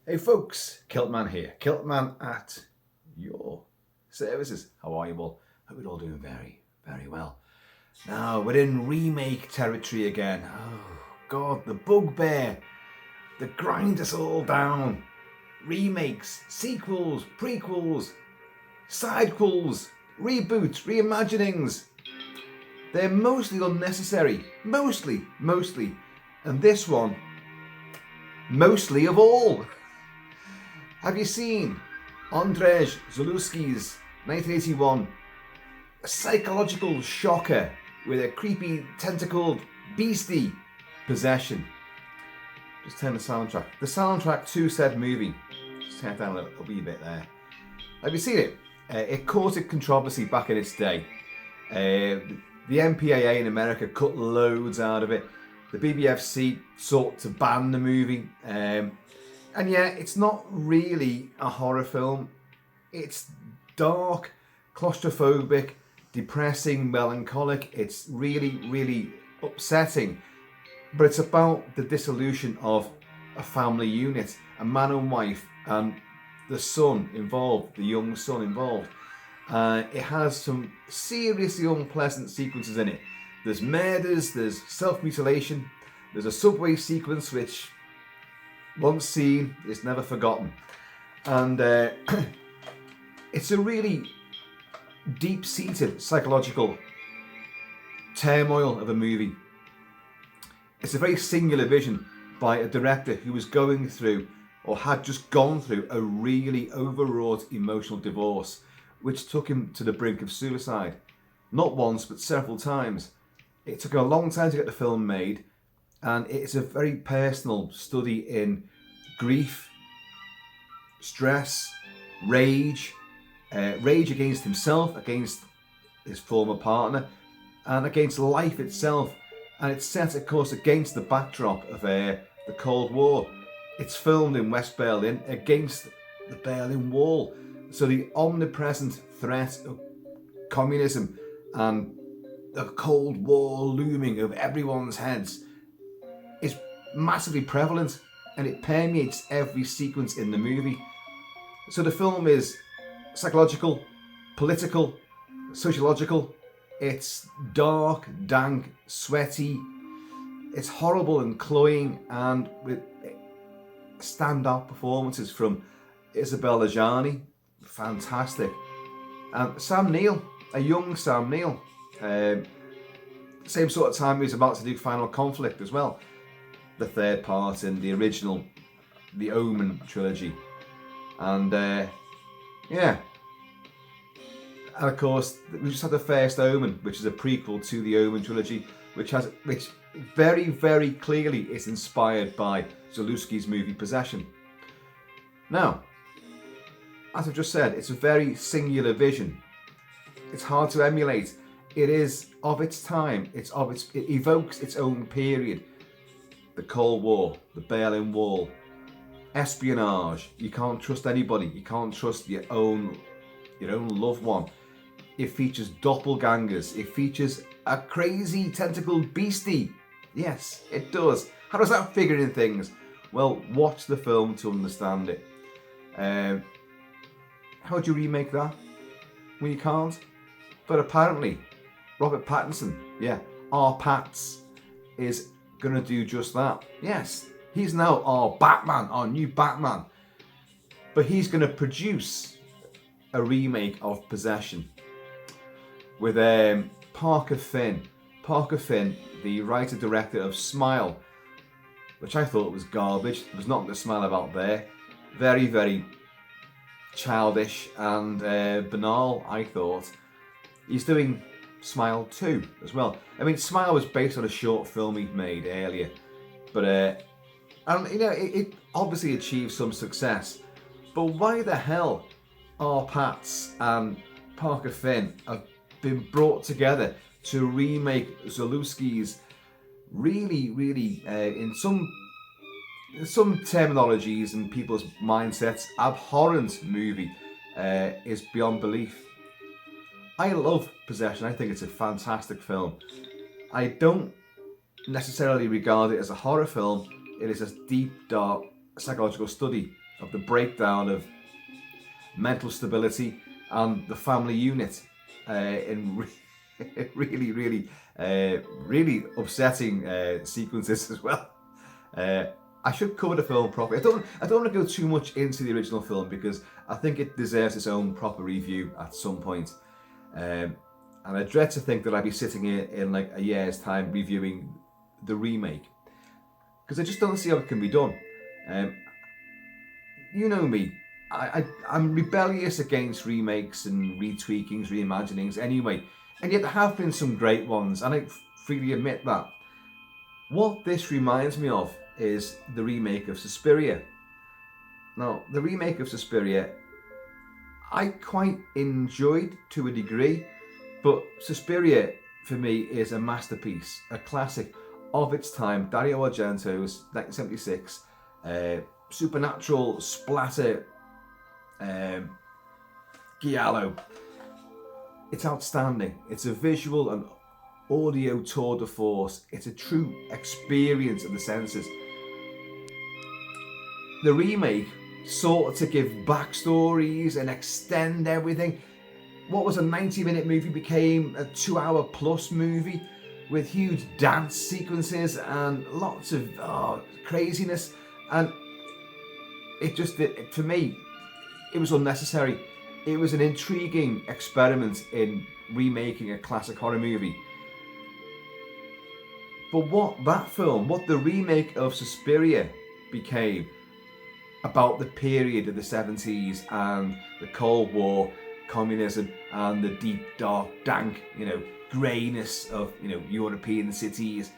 Hey folks, Kilt-Man here. Kilt-Man at your services. How are you all? Hope you're all doing very, very well. Now, we're in remake territory again. Oh God, the bugbear that grinds us all down. Remakes, sequels, prequels, sidequels, reboots, reimaginings. They're mostly unnecessary. Mostly. And this one, mostly of all. Have you seen Andrzej Zulawski's 1981 psychological shocker with a creepy tentacled beastie possession? Just turn the soundtrack. The soundtrack to said movie. Just turn it down a wee bit there. Have you seen it? It caused controversy back in its day. The MPAA in America cut loads out of it. The BBFC sought to ban the movie. And yeah, it's not really a horror film. It's dark, claustrophobic, depressing, melancholic. It's really, really upsetting. But it's about the dissolution of a family unit, a man and wife, and the son involved, the young son involved. It has some seriously unpleasant sequences in it. There's murders, there's self-mutilation, there's a subway sequence which, once seen, is never forgotten. And it's a really deep-seated psychological turmoil of a movie. It's a very singular vision by a director who was going through, or had just gone through, a really overwrought emotional divorce, which took him to the brink of suicide. Not once, but several times. It took him a long time to get the film made, and it's a very personal study in grief, stress, rage against himself, against his former partner, and against life itself. And it's set, of course, against the backdrop of the Cold War. It's filmed in West Berlin against the Berlin Wall. So the omnipresent threat of communism and the Cold War looming over everyone's heads is massively prevalent, and it permeates every sequence in the movie. So the film is psychological, political, sociological. It's dark, dank, sweaty. It's horrible and cloying, and with standout performances from Isabelle Adjani, fantastic, and Sam Neill, a young Sam Neill. Same sort of time he was about to do Final Conflict as well, the third part in the original The Omen trilogy. And yeah, and of course we just had the first Omen, which is a prequel to the Omen trilogy, which very, very clearly is inspired by Zulawski's movie Possession. Now, as I've just said, it's a very singular vision. It's hard to emulate. It is of its time. It evokes its own period. The Cold War, the Berlin Wall, espionage. You can't trust anybody. You can't trust your own loved one. It features doppelgangers. It features a crazy tentacled beastie. Yes, it does. How does that figure in things? Well, watch the film to understand it. How do you remake that? Well, you can't. But apparently, Robert Pattinson, our Pats, is going to do just that. Yes, he's now our Batman, our new Batman. But he's going to produce a remake of Possession with Parker Finn. Parker Finn, the writer-director of Smile, which I thought was garbage. There was nothing to smile about there. Very, very childish and banal, I thought. He's doing Smile 2 as well. I mean, Smile was based on a short film he'd made earlier, but it obviously achieved some success. But why the hell are Pats and Parker Finn have been brought together to remake Zulawski's really, really, in some terminologies and people's mindsets, abhorrent movie is beyond belief. I love Possession. I think it's a fantastic film. I don't necessarily regard it as a horror film. It is a deep, dark psychological study of the breakdown of mental stability and the family unit in really upsetting sequences as well. I should cover the film properly. I don't want to go too much into the original film because I think it deserves its own proper review at some point. And I dread to think that I'd be sitting here in like a year's time reviewing the remake, because I just don't see how it can be done. You know me, I'm rebellious against remakes and retweakings, reimaginings anyway, and yet there have been some great ones, and I freely admit that. What this reminds me of is the remake of Suspiria. Now, the remake of Suspiria, I quite enjoyed to a degree, but Suspiria for me is a masterpiece, a classic of its time. Dario Argento's 1976 supernatural splatter giallo. It's outstanding. It's a visual and audio tour de force. It's a true experience of the senses. The remake sought to give backstories and extend everything. What was a 90-minute movie became a 2-hour plus movie with huge dance sequences and lots of craziness, and for me, it was unnecessary. It was an intriguing experiment in remaking a classic horror movie. But what the remake of Suspiria became about the period of the 70s and the Cold War, communism, and the deep, dark, dank, greyness of, European cities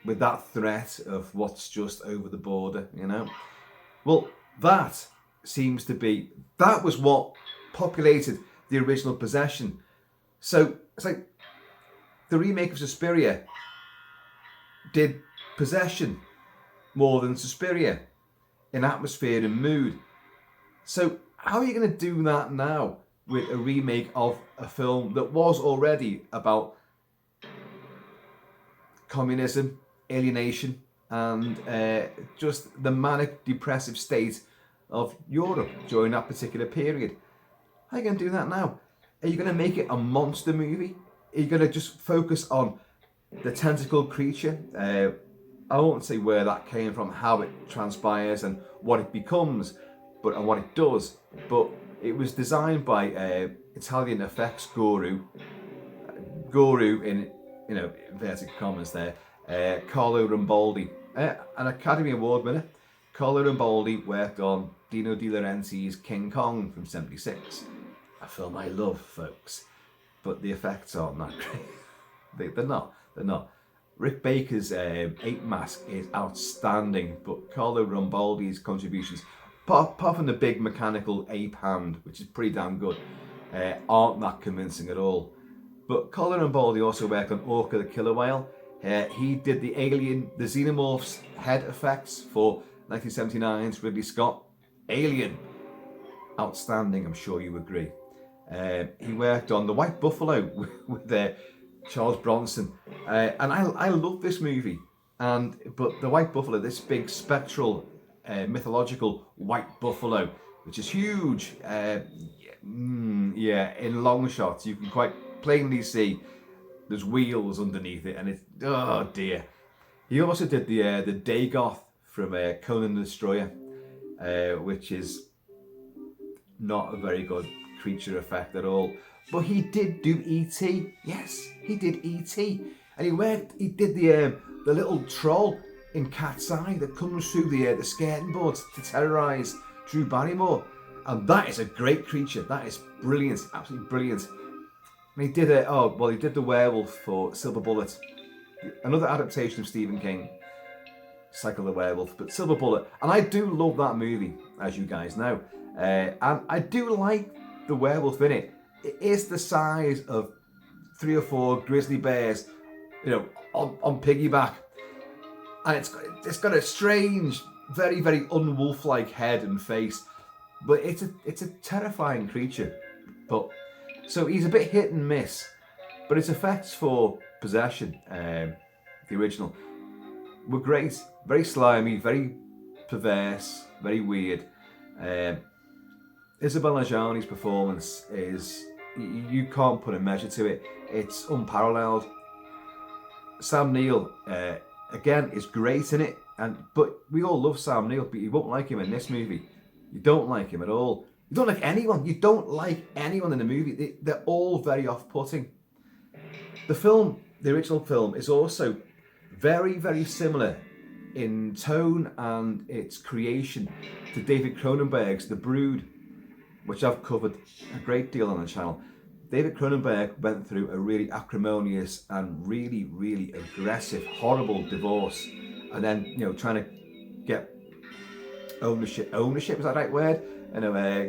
with that threat of what's just over the border, Well, that was what populated the original Possession. So it's like the remake of Suspiria did Possession more than Suspiria in atmosphere and mood. So how are you going to do that now with a remake of a film that was already about communism, alienation, and just the manic depressive state of Europe during that particular period? How are you going to do that now? Are you going to make it a monster movie? Are you going to just focus on the tentacled creature? I won't say where that came from, how it transpires and what it becomes, and what it does. But it was designed by Italian effects guru in inverted commas there, Carlo Rambaldi, an Academy Award winner. Carlo Rambaldi worked on Dino De Laurentiis' King Kong from '76, a film I love, folks, but the effects aren't that great. They're not. Rick Baker's ape mask is outstanding, but Carlo Rambaldi's contributions, apart from the big mechanical ape hand, which is pretty damn good, aren't that convincing at all. But Carlo Rambaldi also worked on Orca the Killer Whale. He did the Alien, the Xenomorph's head effects for 1979's Ridley Scott Alien. Outstanding, I'm sure you agree. He worked on The White Buffalo with Charles Bronson, and I love this movie. But The White Buffalo, this big spectral, mythological white buffalo, which is huge. In long shots, you can quite plainly see there's wheels underneath it, and it's oh dear. He also did the Dagoth from Conan the Destroyer, which is not a very good creature effect at all. But he did do E.T. Yes, he did E.T. And he did the little troll in Cat's Eye that comes through the skirting boards to terrorise Drew Barrymore. And that is a great creature. That is brilliant, absolutely brilliant. And he did the werewolf for Silver Bullet, another adaptation of Stephen King, Cycle the Werewolf, but Silver Bullet. And I do love that movie, as you guys know. And I do like the werewolf in it. It is the size of 3 or 4 grizzly bears, on piggyback. And it's got a strange, very, very unwolf-like head and face. But it's a terrifying creature. So he's a bit hit and miss. But his effects for Possession, the original, were great. Very slimy, very perverse, very weird. Isabella Gianni's performance is, you can't put a measure to it. It's unparalleled. Sam Neill, again, is great in it, but we all love Sam Neill, but you won't like him in this movie. You don't like him at all. You don't like anyone. You don't like anyone in the movie. They're all very off-putting. The film, the original film, is also very, very similar in tone and its creation to David Cronenberg's The Brood, which I've covered a great deal on the channel. David Cronenberg went through a really acrimonious and really, really aggressive, horrible divorce, and then, you know, trying to get ownership, is that the right word?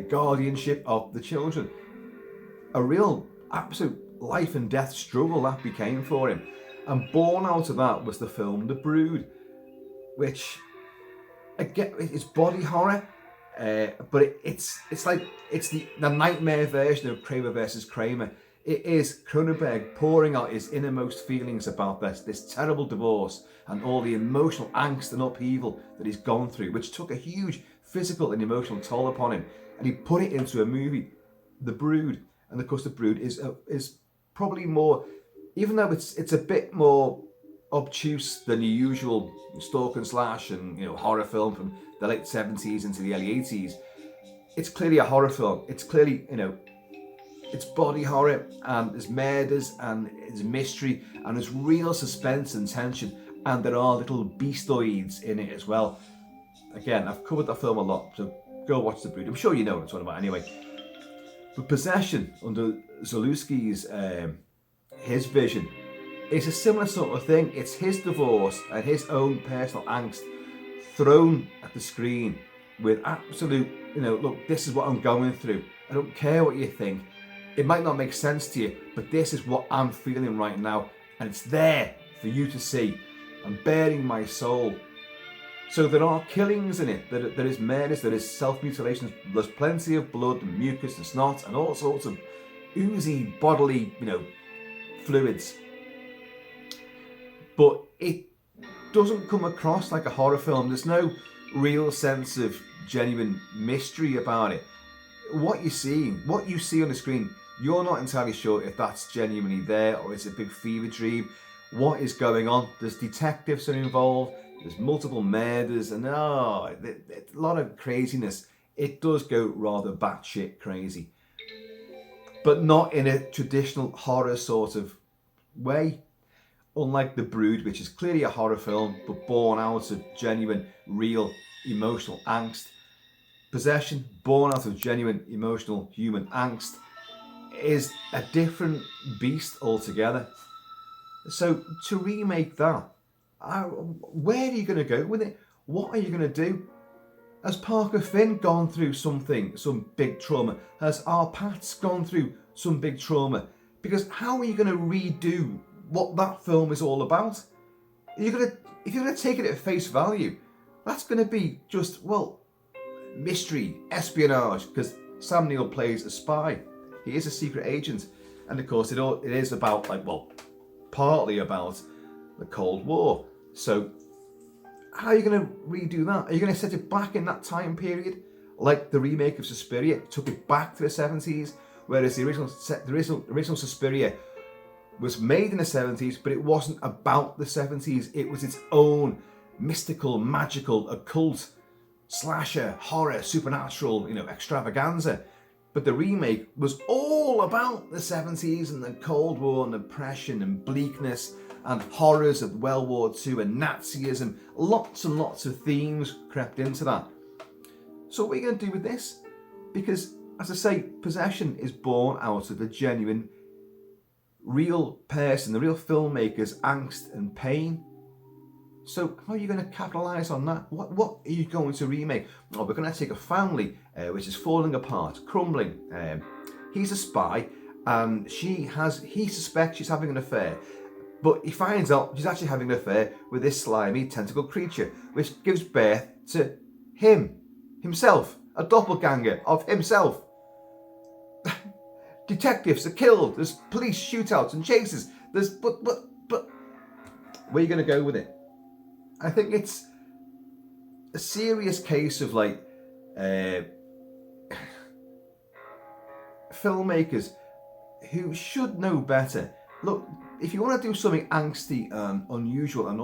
Guardianship of the children. A real, absolute life and death struggle that became for him. And born out of that was the film The Brood, which, again, it's body horror, but it's the nightmare version of Kramer versus Kramer. It is Cronenberg pouring out his innermost feelings about this terrible divorce and all the emotional angst and upheaval that he's gone through, which took a huge physical and emotional toll upon him. And he put it into a movie, The Brood. And of course, The Brood is probably more, even though it's a bit more obtuse than the usual stalk and slash and, you know, horror film from the late 70s into the early 80s. It's clearly a horror film. It's clearly, you know, it's body horror, and there's murders and there's mystery and there's real suspense and tension, and there are little beastoids in it as well. Again, I've covered that film a lot, so go watch The Brood. I'm sure you know what I'm talking about anyway. But Possession, under Zulawski's his vision, it's a similar sort of thing. It's his divorce and his own personal angst thrown at the screen with absolute, you know, look, this is what I'm going through. I don't care what you think. It might not make sense to you, but this is what I'm feeling right now. And it's there for you to see. I'm bearing my soul. So there are killings in it. There is murders, there is self-mutilations. There's plenty of blood and mucus and snot and all sorts of oozy bodily, you know, fluids. But it doesn't come across like a horror film. There's no real sense of genuine mystery about it. What you see on the screen, you're not entirely sure if that's genuinely there or it's a big fever dream. What is going on? There's detectives that are involved. There's multiple murders and a lot of craziness. It does go rather batshit crazy, but not in a traditional horror sort of way. Unlike The Brood, which is clearly a horror film, but born out of genuine, real, emotional angst. Possession, born out of genuine, emotional, human angst, is a different beast altogether. So to remake that, where are you going to go with it? What are you going to do? Has Parker Finn gone through some big trauma? Has our Pats gone through some big trauma? Because how are you going to redo what that film is all about? If you're going to take it at face value, that's going to be just, well, mystery, espionage, because Sam Neill plays a spy. He is a secret agent. And of course, it is about, like, well, partly about the Cold War. So how are you going to redo that? Are you going to set it back in that time period? Like the remake of Suspiria took it back to the 70s, whereas the original Suspiria was made in the 70s, but it wasn't about the 70s. It was its own mystical, magical, occult, slasher, horror, supernatural, you know, extravaganza. But the remake was all about the 70s and the Cold War and oppression and bleakness and horrors of World War II and Nazism. Lots and lots of themes crept into that. So what are you going to do with this? Because, as I say, Possession is born out of a genuine, real person, the real filmmaker's angst and pain. So how are you going to capitalise on that? What are you going to remake? Oh, we're going to take a family which is falling apart, crumbling. He's a spy, and he suspects she's having an affair, but he finds out she's actually having an affair with this slimy tentacle creature, which gives birth to himself, a doppelganger of himself. Detectives are killed. There's police shootouts and chases. But where are you going to go with it? I think it's a serious case of, like, filmmakers who should know better. Look, if you want to do something angsty and unusual and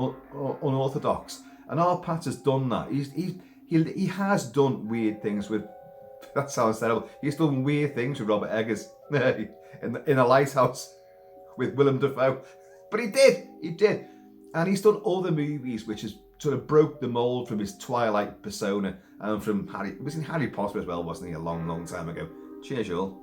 unorthodox, and our Pat has done that. He has done weird things with. That sounds terrible. He's done weird things with Robert Eggers in a lighthouse with Willem Dafoe, but he did, and he's done other movies which has sort of broke the mold from his Twilight persona and from Harry. He was in Harry Potter as well, wasn't he? A long time ago. Cheers, y'all.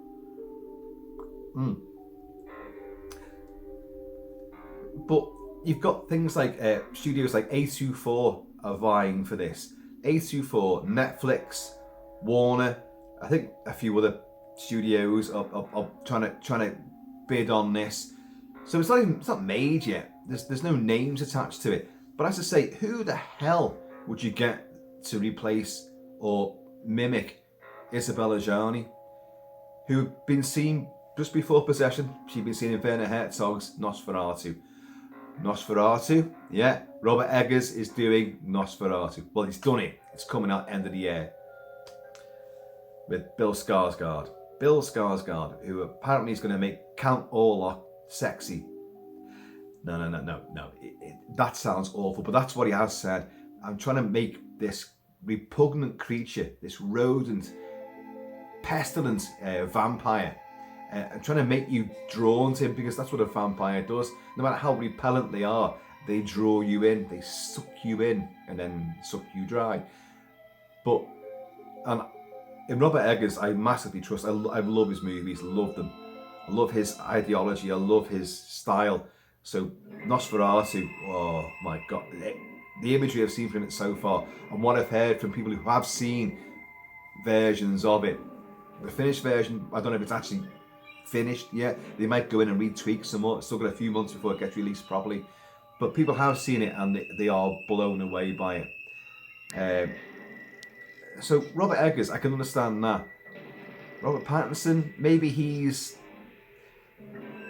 But you've got things like studios like A24 are vying for this. A24, Netflix, Warner, I think a few other studios are trying to bid on this. So it's not made yet. There's no names attached to it. But as I say, who the hell would you get to replace or mimic Isabella Gianni, who'd been seen just before Possession? She'd been seen in Werner Herzog's Nosferatu. Yeah, Robert Eggers is doing Nosferatu. Well, he's done it. It's coming out end of the year with Bill Skarsgård. Who apparently is going to make Count Orlok sexy. No. That sounds awful, but that's what he has said. I'm trying to make this repugnant creature, this rodent, pestilent vampire. I'm trying to make you drawn to him, because that's what a vampire does. No matter how repellent they are, they draw you in, they suck you in, and then suck you dry. But in Robert Eggers, I massively trust. I love his movies, love them. I love his ideology, I love his style. So Nosferatu, oh my God, the imagery I've seen from it so far, and what I've heard from people who have seen versions of it. The finished version, I don't know if it's actually finished yet. They might go in and retweak some more. It's still got a few months before it gets released properly. But people have seen it and they are blown away by it. So Robert Eggers, I can understand that. Robert Pattinson, maybe he's,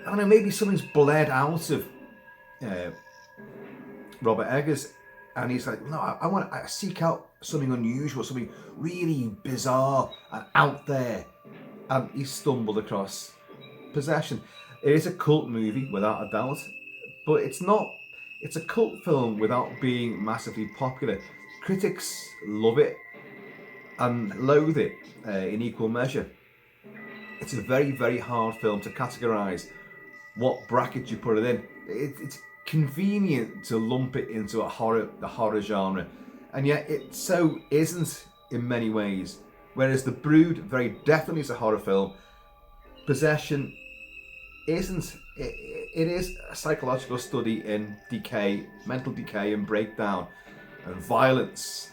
I don't know, maybe something's bled out of Robert Eggers, and he's like, no, I want to seek out something unusual, something really bizarre and out there, and he stumbled across Possession. It is a cult movie without a doubt, but it's a cult film without being massively popular. Critics love it and loathe it in equal measure. It's a very, very hard film to categorise what bracket you put it in. It's convenient to lump it into the horror genre, and yet it so isn't in many ways. Whereas The Brood very definitely is a horror film, Possession isn't. It is a psychological study in decay, mental decay and breakdown and violence.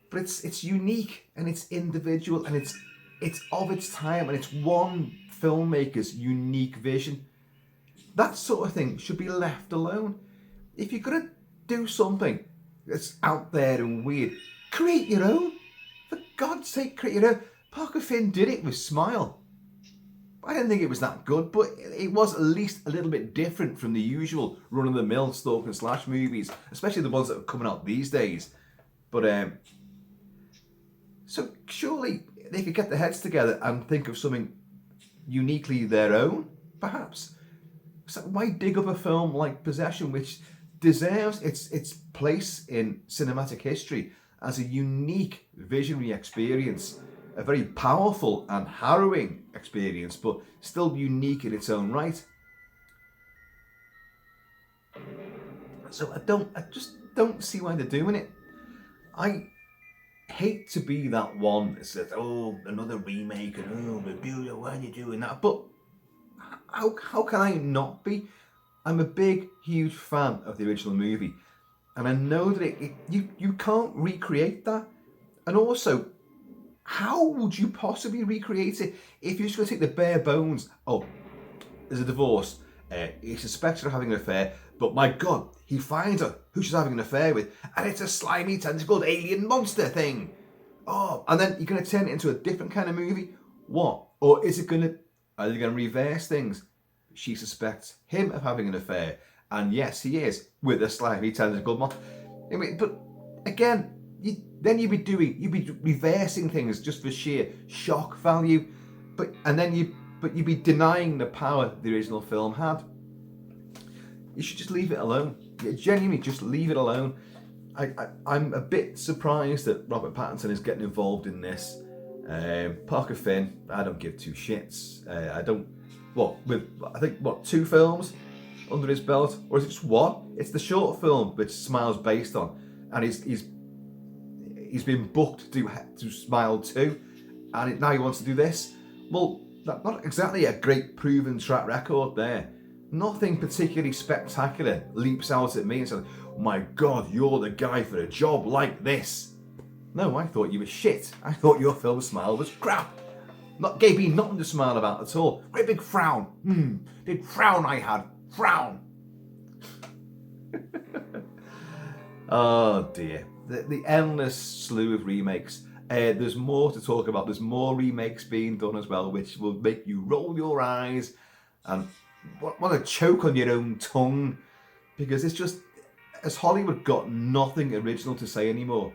But it's unique and it's individual and it's of its time and it's one filmmaker's unique vision. That sort of thing should be left alone. If you're gonna do something that's out there and weird, create your own. For God's sake, create your own. Parker Finn did it with Smile. I didn't think it was that good, but it was at least a little bit different from the usual run-of-the-mill stalk and slash movies, especially the ones that are coming out these days. But so surely they could get their heads together and think of something uniquely their own, perhaps. So why dig up a film like Possession, which deserves its place in cinematic history as a unique visionary experience, a very powerful and harrowing experience, but still unique in its own right. So I just don't see why they're doing it. I hate to be that one that says, oh, another remake, and oh, why are you doing that? But how can I not be? I'm a big, huge fan of the original movie, and I know that you can't recreate that. And also, how would you possibly recreate it if you're just going to take the bare bones? Oh, there's a divorce. He suspects her of having an affair, but my God, he finds her who she's having an affair with, and it's a slimy, tentacled alien monster thing. Oh, and then you're going to turn it into a different kind of movie? What? Or is it going to? Are they going to reverse things? She suspects him of having an affair, and yes, he is, with a slimy, tentacled monster. I mean, but again, then you'd be reversing things just for sheer shock value, but you'd be denying the power the original film had. You should just leave it alone. Genuinely, just leave it alone. I'm a bit surprised that Robert Pattinson is getting involved in this. Parker Finn, I don't give two shits. I think 2 films under his belt, or is it just one? It's the short film which Smile's based on, and he's been booked to Smile 2, and now he wants to do this. Well, not exactly a great proven track record there. Nothing particularly spectacular leaps out at me and says, "My God, you're the guy for a job like this." No, I thought you were shit. I thought your film Smile was crap. Gave me nothing to smile about at all. Great big frown. Big frown I had. Frown. Oh dear. The endless slew of remakes. There's more to talk about. There's more remakes being done as well, which will make you roll your eyes and want to choke on your own tongue, because it's just, as Hollywood got nothing original to say anymore,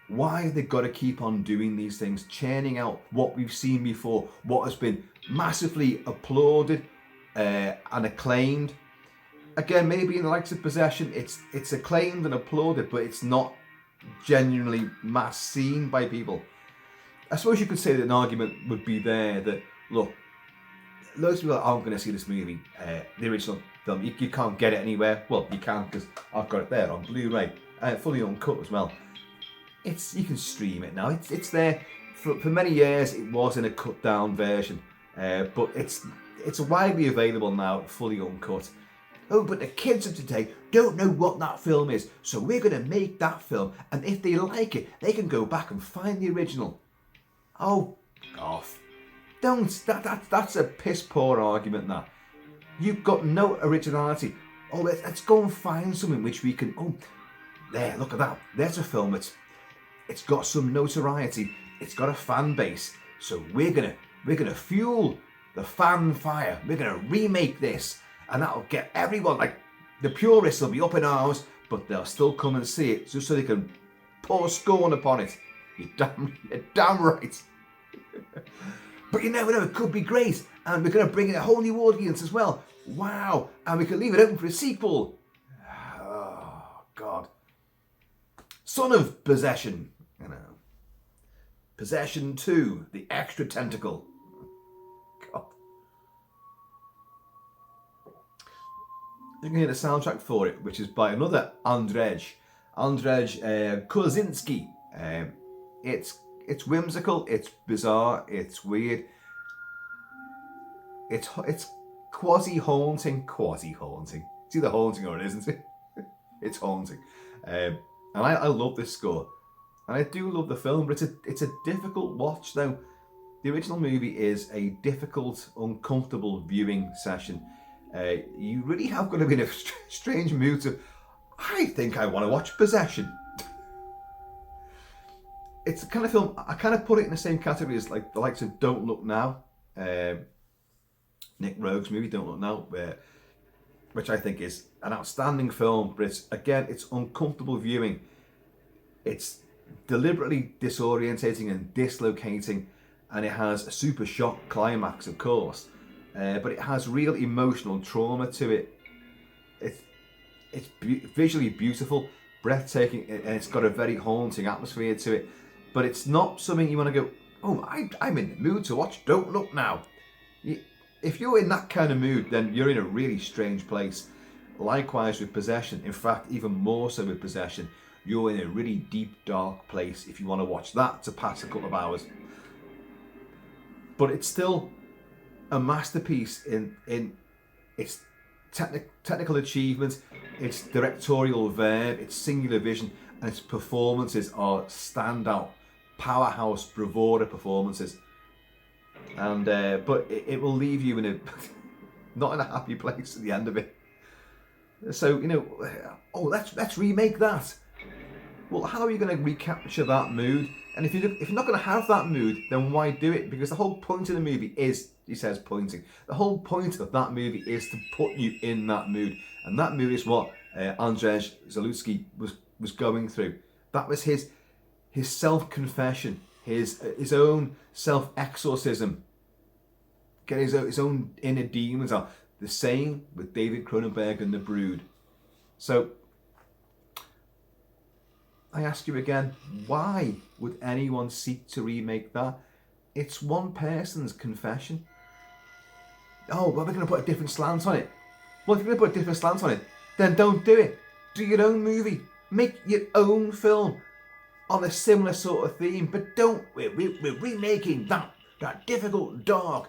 why have they got to keep on doing these things, churning out what we've seen before, what has been massively applauded and acclaimed? Again, maybe in the likes of Possession, it's acclaimed and applauded, but it's not genuinely mass seen by people. I suppose you could say that an argument would be there that, look, loads of people aren't going to see this movie, the original film. You can't get it anywhere. Well, you can, because I've got it there on Blu-ray, fully uncut as well. You can stream it now. It's there. For many years, it was in a cut down version, but it's widely available now, fully uncut. Oh, but the kids of today don't know what that film is, so we're going to make that film, and if they like it, they can go back and find the original. Oh, off. Don't. That's a piss poor argument, that. You've got no originality. Oh, let's go and find something which we can... Oh, there, look at that. There's a film it's got some notoriety. It's got a fan base. So we're gonna fuel the fan fire. We're gonna remake this, and that'll get everyone, like the purists will be up in arms, but they'll still come and see it just so they can pour scorn upon it. You're damn right. But you never know, it could be great, and we're going to bring in a whole new audience as well. Wow, and we can leave it open for a sequel. Oh, God. Son of Possession, Possession 2, The Extra Tentacle. God. You can hear the soundtrack for it, which is by another Andrzej Kozinski. It's whimsical, it's bizarre, it's weird. It's quasi-haunting. It's either haunting or it isn't it? It's haunting. And I love this score. And I do love the film, but it's a difficult watch though. The original movie is a difficult, uncomfortable viewing session. You really have got to be in a strange mood to, I think I want to watch Possession. It's the kind of film, I kind of put it in the same category as like the likes of Don't Look Now, Nick Rogue's movie Don't Look Now, which I think is an outstanding film, but it's uncomfortable viewing. It's deliberately disorientating and dislocating, and it has a super shock climax, of course, but it has real emotional trauma to it. It's visually beautiful, breathtaking, and it's got a very haunting atmosphere to it. But it's not something you want to go, oh, I'm in the mood to watch Don't Look Now. If you're in that kind of mood, then you're in a really strange place. Likewise with Possession. In fact, even more so with Possession. You're in a really deep, dark place if you want to watch that to pass a couple of hours. But it's still a masterpiece in its technical achievement, its directorial verve, its singular vision, and its performances are standout, powerhouse, bravura performances. And but it will leave you in a not in a happy place at the end of it. So let's remake that. Well, how are you going to recapture that mood? And if you're not going to have that mood, then why do it? Because the whole point of the movie is, he says pointing, the whole point of that movie is to put you in that mood. And that mood is what Andrzej Zulawski was going through. That was his his self-confession, his own self-exorcism, get his own inner demons out. The same with David Cronenberg and The Brood. So I ask you again, why would anyone seek to remake that? It's one person's confession. Oh, well, we're going to put a different slant on it. Well, if you're going to put a different slant on it, then don't do it. Do your own movie. Make your own film on a similar sort of theme, but we're remaking that difficult, dark,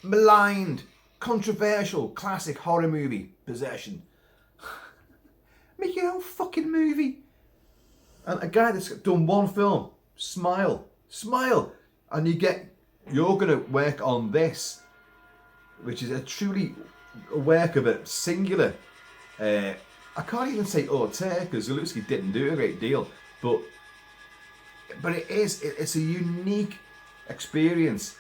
maligned, controversial, classic horror movie, Possession. Make your own fucking movie. And a guy that's done one film, smile, and you're going to work on this, which is a truly a work of a singular. I can't even say auteur because Zulawski didn't do a great deal, but it's a unique experience.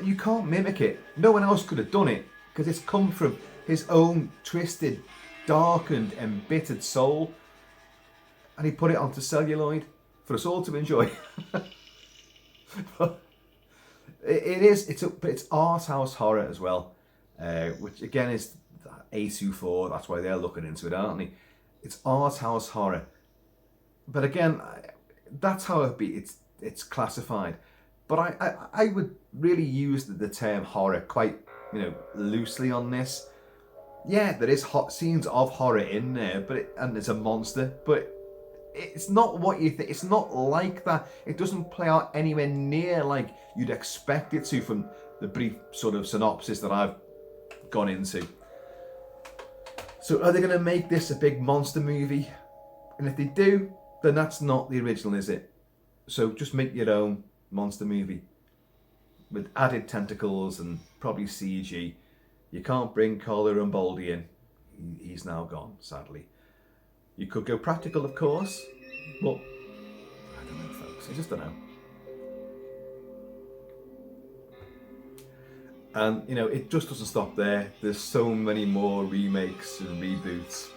You can't mimic it. No one else could have done it because it's come from his own twisted, darkened, embittered soul, and he put it onto celluloid for us all to enjoy. It's art house horror as well, which again is A24. That's why they're looking into it, aren't they? It's art house horror, but again, that's how it's classified. But I would really use the term horror quite loosely on this. Yeah, there is hot scenes of horror in there, and there's a monster, but it's not what you think. It's not like that. It doesn't play out anywhere near like you'd expect it to from the brief sort of synopsis that I've gone into. So are they going to make this a big monster movie? And if they do, then that's not the original, is it? So just make your own monster movie with added tentacles and probably CG. You can't bring Carlo Rambaldi in. He's now gone, sadly. You could go practical, of course, but I don't know, folks. I just don't know. And, it just doesn't stop there. There's so many more remakes and reboots.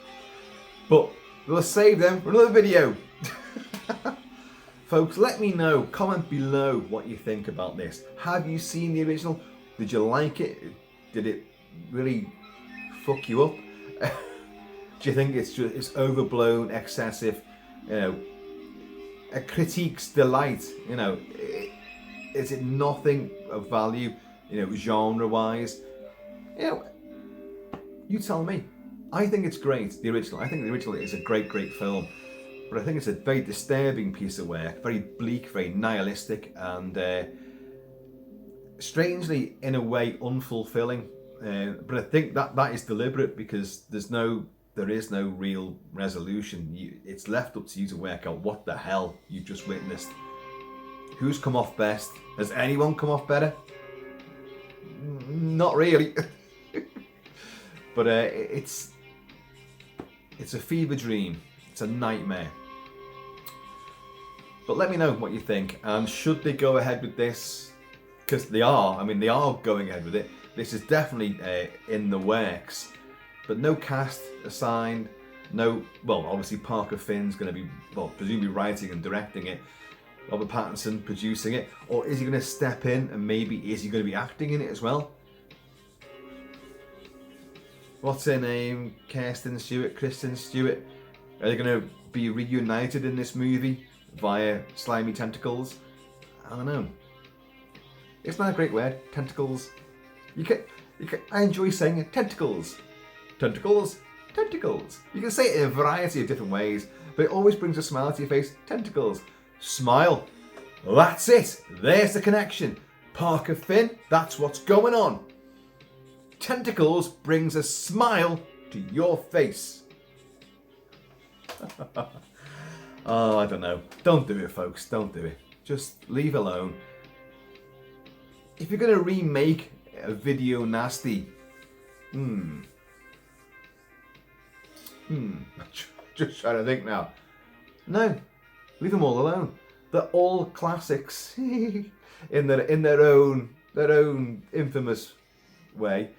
But we'll save them for another video. Folks, let me know. Comment below what you think about this. Have you seen the original? Did you like it? Did it really fuck you up? Do you think it's overblown, excessive, a critique's delight? Is it nothing of value, genre-wise? You tell me. I think it's great, the original. I think the original is a great, great film. But I think it's a very disturbing piece of work, very bleak, very nihilistic, and strangely, in a way, unfulfilling. But I think that is deliberate because there is no real resolution. It's left up to you to work out what the hell you've just witnessed. Who's come off best? Has anyone come off better? Not really. But it's a fever dream. It's a nightmare. But let me know what you think. And should they go ahead with this? Because they are going ahead with it. This is definitely in the works. But no cast assigned. Obviously Parker Finn's going to be, presumably writing and directing it. Robert Pattinson producing it. Or is he going to step in and maybe is he going to be acting in it as well? What's her name? Kristen Stewart? Are they going to be reunited in this movie via slimy tentacles? I don't know. Isn't that a great word? Tentacles. I enjoy saying it. Tentacles. Tentacles. Tentacles. You can say it in a variety of different ways, but it always brings a smile to your face. Tentacles. Smile. That's it. There's the connection. Parker Finn, that's what's going on. Tentacles brings a smile to your face. Oh, I don't know. Don't do it, folks. Don't do it. Just leave alone. If you're going to remake a video nasty, just trying to think now. No, leave them all alone. They're all classics in their own infamous way.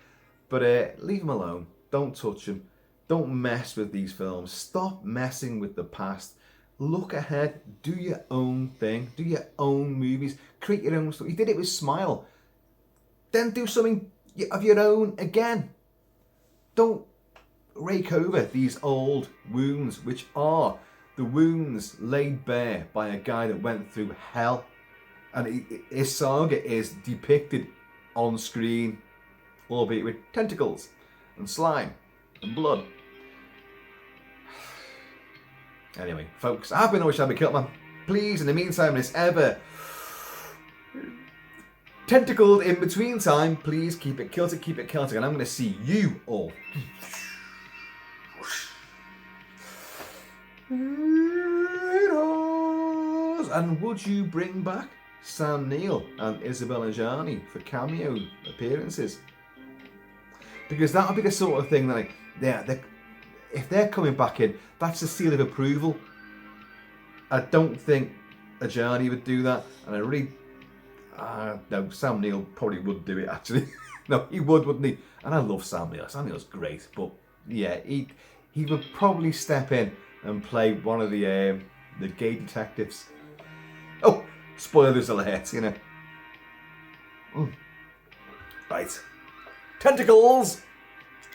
But leave them alone. Don't touch them. Don't mess with these films. Stop messing with the past. look ahead, do your own thing, do your own movies, create your own stuff. You did it with Smile. Then do something of your own again. Don't rake over these old wounds, which are the wounds laid bare by a guy that went through hell. And his saga is depicted on screen, albeit with tentacles and slime and blood. Anyway, folks, I've been always Shabby Kilt-Man. Please, in the meantime, this ever tentacled in between time, please keep it Celtic, and I'm going to see you all. And would you bring back Sam Neill and Isabella Gianni for cameo appearances? Because that would be the sort of thing that, if they're coming back in, that's a seal of approval. I don't think a Gianni would do that, and I really, no, Sam Neill probably would do it actually. No, he would, wouldn't he? And I love Sam Neill. Sam Neill's great, but yeah, he would probably step in and play one of the gay detectives. Oh, spoilers alert, you know. Right. Tentacles!